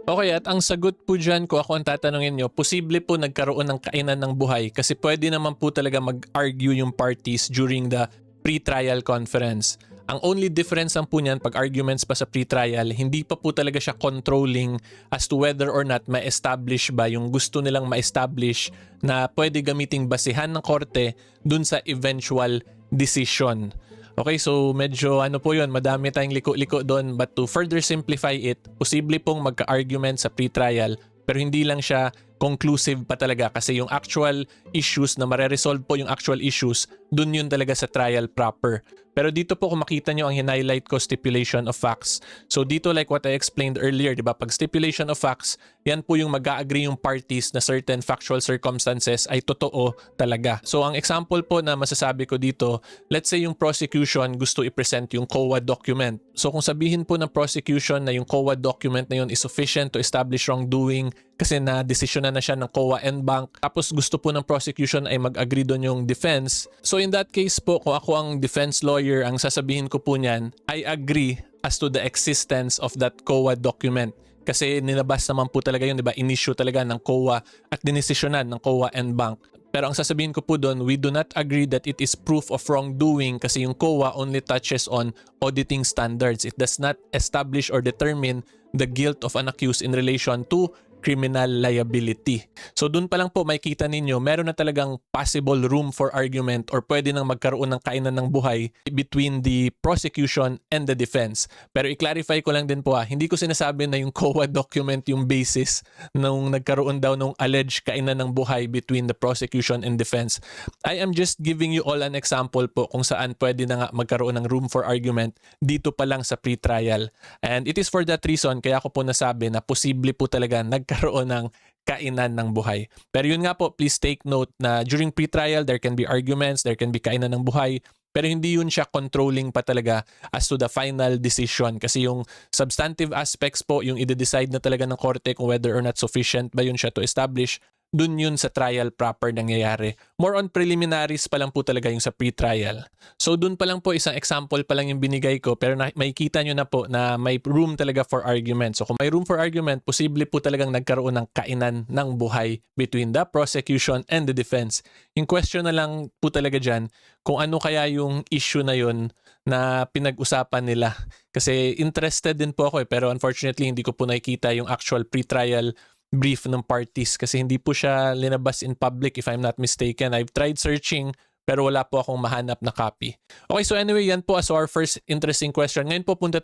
Okay, at ang sagot po dyan, kung ako ang tatanungin nyo, posible po nagkaroon ng kainan ng buhay kasi pwede naman po talaga mag-argue yung parties during the pre-trial conference. Ang only difference lang po niyan pag arguments pa sa pre-trial, hindi pa po talaga siya controlling as to whether or not ma-establish ba yung gusto nilang ma-establish na pwede gamiting basihan ng korte dun sa eventual decision. Okay, so medyo ano po yun, madami tayong liko-liko doon, but to further simplify it, posible pong magka-argument sa pre-trial pero hindi lang siya conclusive pa talaga kasi yung actual issues na mare-resolve po yung actual issues, dun yun talaga sa trial proper. Pero dito po kung makita nyo ang highlight ko, stipulation of facts. So dito like what I explained earlier, di ba? Pag stipulation of facts, yan po yung mag-a-agree yung parties na certain factual circumstances ay totoo talaga. So ang example po na masasabi ko dito, let's say yung prosecution gusto i-present yung COA document. So kung sabihin po ng prosecution na yung COA document na yun is sufficient to establish wrongdoing kasi na-desisyonan na siya ng COA and bank, tapos gusto po ng prosecution ay mag-agree doon yung defense. So in that case po, kung ako ang defense lawyer, ang sasabihin ko po niyan, I agree as to the existence of that COA document. Kasi nilabas naman po talaga yun, di ba? In-issue talaga ng COA at dinesisyonan ng COA and bank. Pero ang sasabihin ko po doon, we do not agree that it is proof of wrongdoing kasi yung COA only touches on auditing standards. It does not establish or determine the guilt of an accused in relation to criminal liability. So dun pa lang po makikita ninyo, meron na talagang possible room for argument or pwede nang magkaroon ng kainan ng buhay between the prosecution and the defense. Pero i-clarify ko lang din po hindi ko sinasabi na yung COA document yung basis nung nagkaroon daw nung alleged kainan ng buhay between the prosecution and defense. I am just giving you all an example po kung saan pwede na nga magkaroon ng room for argument dito pa lang sa pre-trial. And it is for that reason kaya ko po nasabi na posible po talaga nagkaroon ng kainan ng buhay. Pero yun nga po, please take note na during pre-trial, there can be arguments, there can be kainan ng buhay, pero hindi yun siya controlling pa talaga as to the final decision. Kasi yung substantive aspects po, yung i-decide na talaga ng korte kung whether or not sufficient ba yun siya to establish, dun yun sa trial proper nangyayari. More on preliminaries pa lang po talaga yung sa pre-trial. So dun pa lang po, isang example pa lang yung binigay ko, pero makikita nyo na po na may room talaga for argument. So kung may room for argument, posible po talagang nagkaroon ng kainan ng buhay between the prosecution and the defense. Yung question na lang po talaga dyan, kung ano kaya yung issue na yun na pinag-usapan nila. Kasi interested din po ako pero unfortunately hindi ko po nakikita yung actual pre-trial brief ng parties kasi hindi po siya linabas in public if I'm not mistaken. I've tried searching pero wala po akong mahanap na copy. Okay, so anyway, yan po as our first interesting question. Ngayon po punta